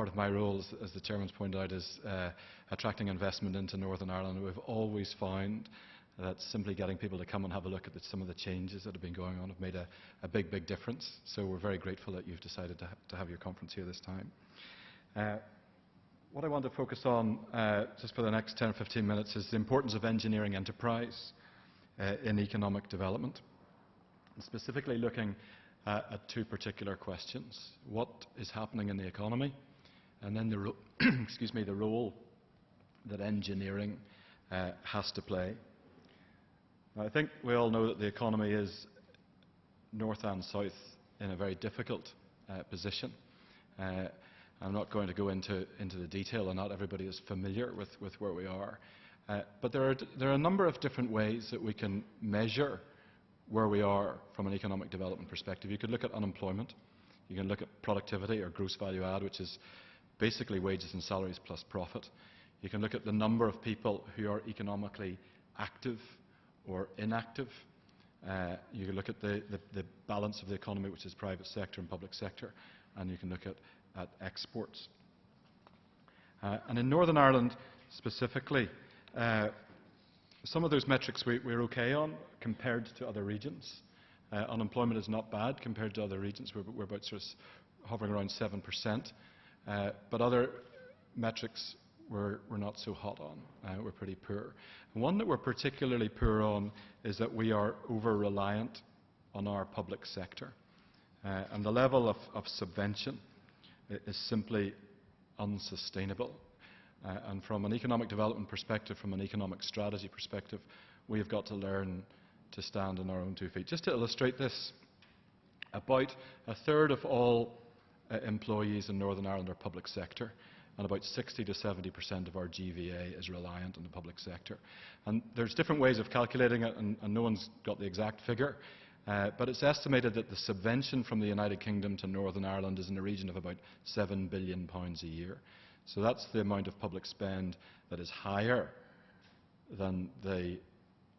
part of my role, as the Chairman's pointed out, is attracting investment into Northern Ireland. We've always found that simply getting people to come and have a look at some of the changes that have been going on have made a big difference. So we're very grateful that you've decided to have your conference here this time. What I want to focus on just for the next 10 or 15 minutes is the importance of engineering enterprise in economic development, and specifically looking at two particular questions. What is happening in the economy, and then the role that engineering has to play. Now, I think we all know that the economy is north and south in a very difficult position. I'm not going to go into the detail, and not everybody is familiar with where we are. But there are a number of different ways that we can measure where we are from an economic development perspective. You could look at unemployment. You can look at productivity, or gross value add, which is basically wages and salaries plus profit. You can look at the number of people who are economically active or inactive. You can look at the balance of the economy, which is private sector and public sector, and you can look at exports. And in Northern Ireland specifically, some of those metrics we're okay on compared to other regions. Unemployment is not bad compared to other regions. We're about sort of hovering around 7%. But other metrics we're not so hot on. We're pretty poor. And one that we're particularly poor on is that we are over-reliant on our public sector. And the level of subvention is simply unsustainable. And from an economic development perspective, from an economic strategy perspective, we have got to learn to stand on our own 2 feet. Just to illustrate this, about a third of all employees in Northern Ireland are public sector, and about 60 to 70% of our GVA is reliant on the public sector. And there's different ways of calculating it, and no one's got the exact figure. But it's estimated that the subvention from the United Kingdom to Northern Ireland is in the region of about £7 billion a year. So that's the amount of public spend that is higher than the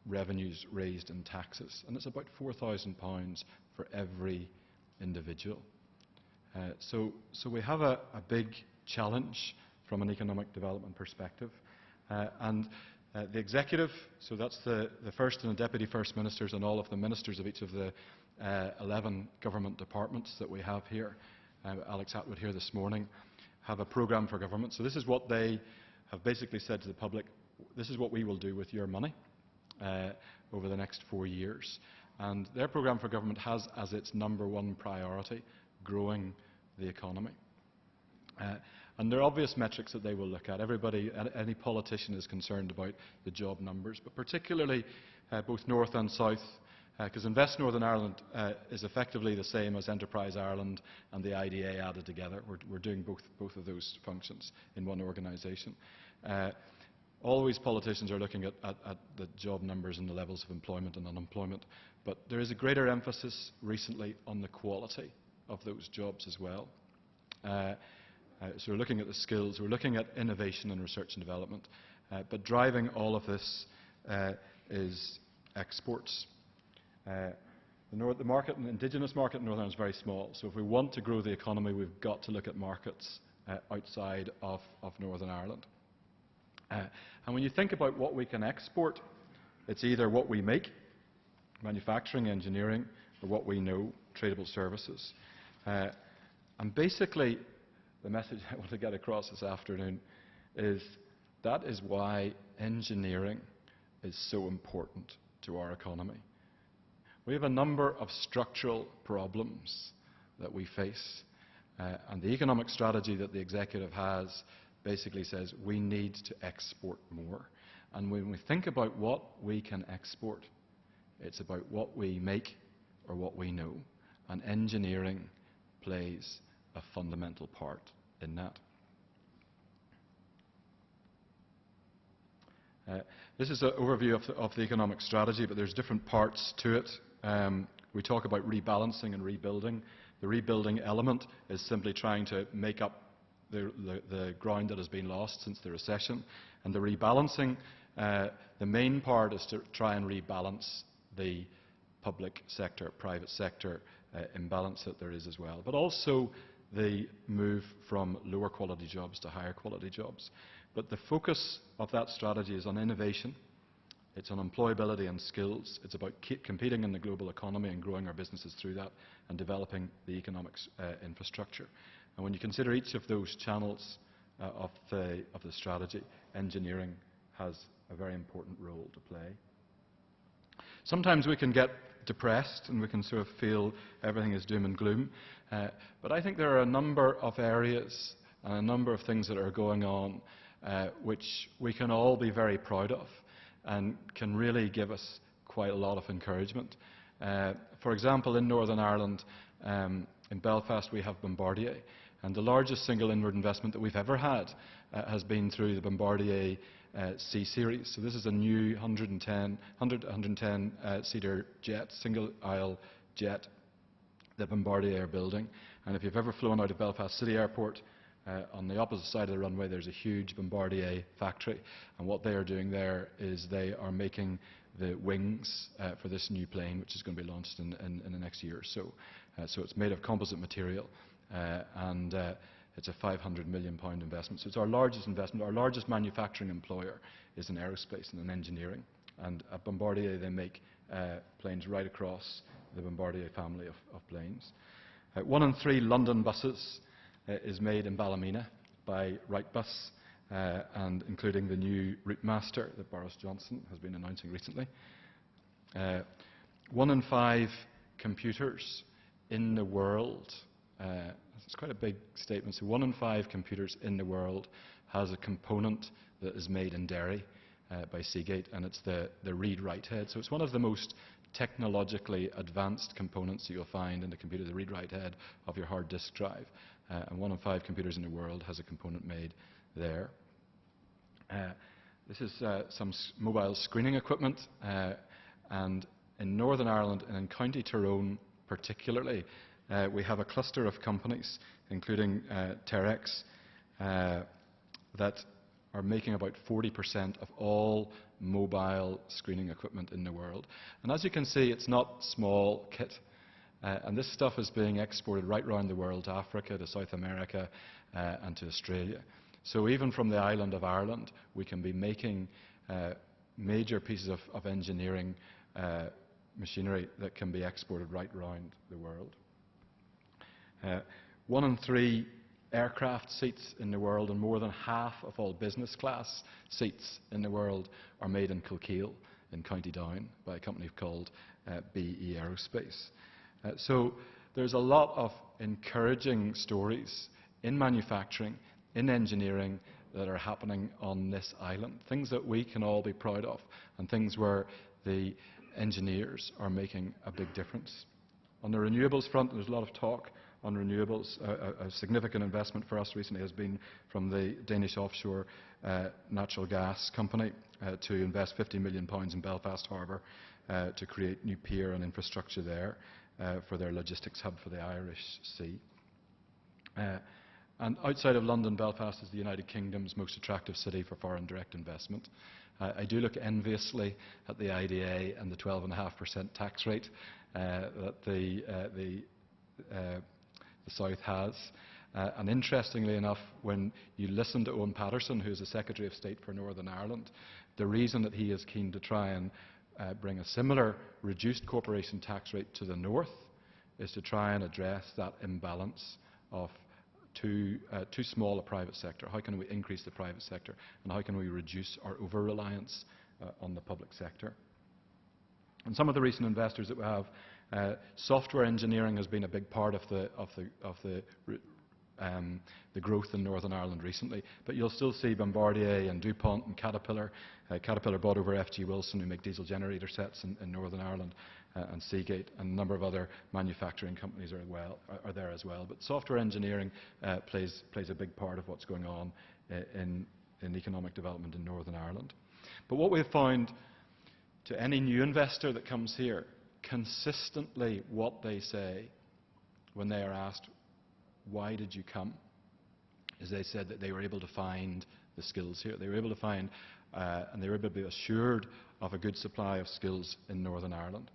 revenues raised in taxes. And it's about £4,000 for every individual. So we have a big challenge from an economic development perspective. The executive, so that's the first and the deputy first ministers and all of the ministers of each of the 11 government departments that we have here, Alex Atwood here this morning, have a programme for government. So this is what they have basically said to the public: this is what we will do with your money over the next 4 years. And their programme for government has as its #1 priority growing the economy. And there are obvious metrics that they will look at. Any politician is concerned about the job numbers, but particularly both North and South, because Invest Northern Ireland is effectively the same as Enterprise Ireland and the IDA added together. We're doing both of those functions in one organisation. Always politicians are looking at the job numbers and the levels of employment and unemployment, but there is a greater emphasis recently on the quality of those jobs as well. So we're looking at the skills, we're looking at innovation and research and development, but driving all of this is exports. The market, the indigenous market in Northern Ireland is very small, so if we want to grow the economy, we've got to look at markets outside of Northern Ireland. And when you think about what we can export, it's either what we make, manufacturing, engineering, or what we know, tradable services. And basically, the message I want to get across this afternoon is that is why engineering is so important to our economy. We have a number of structural problems that we face, and the economic strategy that the executive has basically says we need to export more. And when we think about what we can export, it's about what we make or what we know, and engineering plays a fundamental part in that. This is an overview of the economic strategy, but there's different parts to it. We talk about rebalancing and rebuilding. The rebuilding element is simply trying to make up the ground that has been lost since the recession. And the rebalancing, the main part is to try and rebalance the public sector, private sector imbalance that there is as well. But also the move from lower quality jobs to higher quality jobs. But the focus of that strategy is on innovation, it's on employability and skills, it's about competing in the global economy and growing our businesses through that, and developing the economic infrastructure. And when you consider each of those channels of the strategy, engineering has a very important role to play. Sometimes we can get depressed and we can sort of feel everything is doom and gloom, but I think there are a number of areas and a number of things that are going on which we can all be very proud of and can really give us quite a lot of encouragement. For example, in Northern Ireland, in Belfast, we have Bombardier, and the largest single inward investment that we've ever had has been through the Bombardier C-Series. So this is a new 110-seater jet, single-aisle jet that Bombardier are building. And if you've ever flown out of Belfast City Airport, on the opposite side of the runway there's a huge Bombardier factory. And what they are doing there is they are making the wings for this new plane, which is going to be launched in the next year or so. So it's made of composite material, and it's a £500 million investment. So it's our largest investment. Our largest manufacturing employer is in aerospace and in engineering. And at Bombardier they make planes right across the Bombardier family of planes. 1 in 3 London buses is made in Ballymena by Wrightbus, and including the new Route Master that Boris Johnson has been announcing recently. 1 in 5 computers in the world, it's quite a big statement, so 1 in 5 computers in the world has a component that is made in Derry by Seagate, and it's the read-write head. So it's one of the most technologically advanced components that you'll find in the computer, the read-write head of your hard disk drive. And 1 in 5 computers in the world has a component made there. This is some mobile screening equipment, and in Northern Ireland and in County Tyrone particularly, we have a cluster of companies, including Terex, that are making about 40% of all mobile screening equipment in the world. And as you can see, it's not small kit. And this stuff is being exported right around the world, to Africa, to South America, and to Australia. So even from the island of Ireland, we can be making major pieces of engineering machinery that can be exported right around the world. 1 in 3 aircraft seats in the world, and more than half of all business class seats in the world are made in Kilkeel in County Down by a company called BE Aerospace. So there's a lot of encouraging stories in manufacturing, in engineering, that are happening on this island. Things that we can all be proud of, and things where the engineers are making a big difference. On the renewables front, there's a lot of talk on renewables. A significant investment for us recently has been from the Danish offshore natural gas company to invest £50 million in Belfast Harbour to create new pier and infrastructure there for their logistics hub for the Irish Sea. And outside of London, Belfast is the United Kingdom's most attractive city for foreign direct investment. I do look enviously at the IDA and the 12.5% tax rate that the South has. And interestingly enough, when you listen to Owen Paterson, who is the Secretary of State for Northern Ireland, the reason that he is keen to try and bring a similar reduced corporation tax rate to the north is to try and address that imbalance of too small a private sector. How can we increase the private sector, and how can we reduce our over-reliance on the public sector? And some of the recent investors that we have, software engineering has been a big part of the growth in Northern Ireland recently. But you'll still see Bombardier and DuPont and Caterpillar. Caterpillar bought over F.G. Wilson, who make diesel generator sets in Northern Ireland, and Seagate, and a number of other manufacturing companies are there as well. But software engineering plays a big part of what's going on in economic development in Northern Ireland. But what we've found, to any new investor that comes here, consistently what they say when they are asked, why did you come, is they said that they were able to find the skills here. They were able to find, and they were able to be assured of a good supply of skills in Northern Ireland.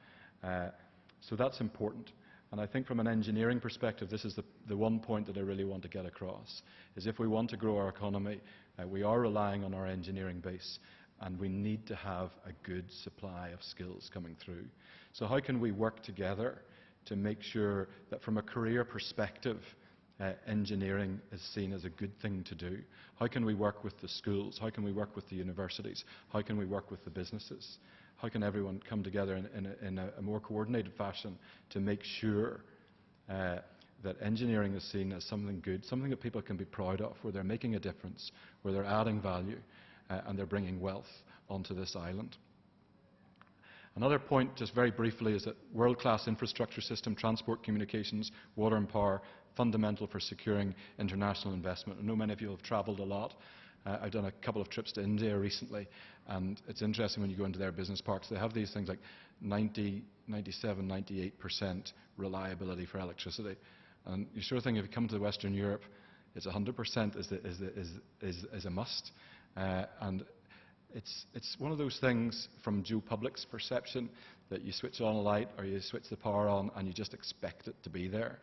So that's important. And I think from an engineering perspective, this is the one point that I really want to get across, is if we want to grow our economy, we are relying on our engineering base, and we need to have a good supply of skills coming through. So how can we work together to make sure that from a career perspective, engineering is seen as a good thing to do? How can we work with the schools? How can we work with the universities? How can we work with the businesses? How can everyone come together in a more coordinated fashion to make sure that engineering is seen as something good, something that people can be proud of, where they're making a difference, where they're adding value, and they're bringing wealth onto this island? Another point, just very briefly, is that world-class infrastructure system, transport, communications, water and power, fundamental for securing international investment. I know many of you have travelled a lot. I've done a couple of trips to India recently, and it's interesting when you go into their business parks. They have these things like 90, 97, 98% reliability for electricity. And you sort of think if you come to Western Europe, it's 100% is a must. And it's one of those things from Joe Public's perception that you switch on a light or you switch the power on and you just expect it to be there.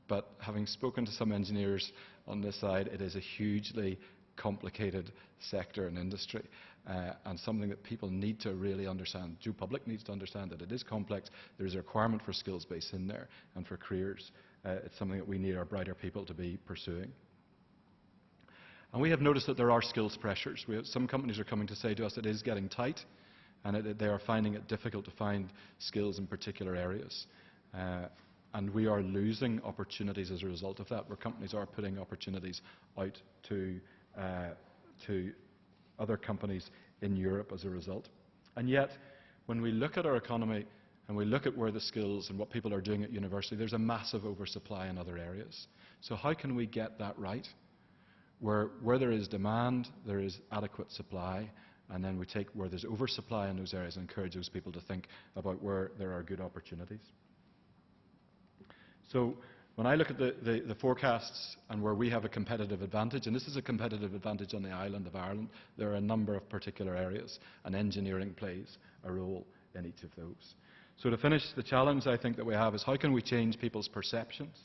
But having spoken to some engineers on this side, it is a hugely complicated sector and industry, and something that people need to really understand. Joe Public needs to understand that it is complex. There is a requirement for skills base in there, and for careers. It's something that we need our brighter people to be pursuing. And we have noticed that there are skills pressures. Some companies are coming to say to us it is getting tight, and they are finding it difficult to find skills in particular areas. And we are losing opportunities as a result of that, where companies are putting opportunities out to other companies in Europe as a result. And yet, when we look at our economy and we look at where the skills and what people are doing at university, there's a massive oversupply in other areas. So how can we get that right? Where there is demand, there is adequate supply, and then we take where there's oversupply in those areas and encourage those people to think about where there are good opportunities. So when I look at the forecasts and where we have a competitive advantage, and this is a competitive advantage on the island of Ireland, there are a number of particular areas, and engineering plays a role in each of those. So to finish, the challenge I think that we have is how can we change people's perceptions?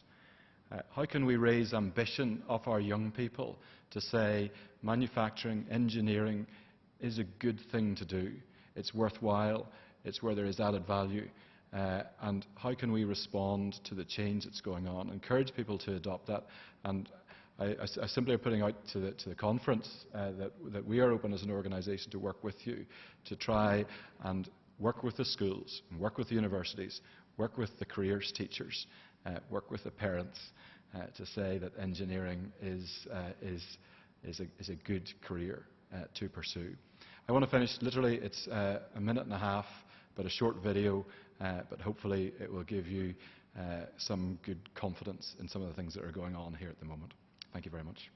How can we raise ambition of our young people to say manufacturing, engineering is a good thing to do, it's worthwhile, it's where there is added value, and how can we respond to the change that's going on, encourage people to adopt that. And I simply are putting out to the conference that we are open as an organisation to work with you, to try and work with the schools, and work with the universities, work with the careers teachers, work with the parents, to say that engineering is a good career to pursue. I want to finish, literally it's a minute and a half, but a short video, but hopefully it will give you some good confidence in some of the things that are going on here at the moment. Thank you very much.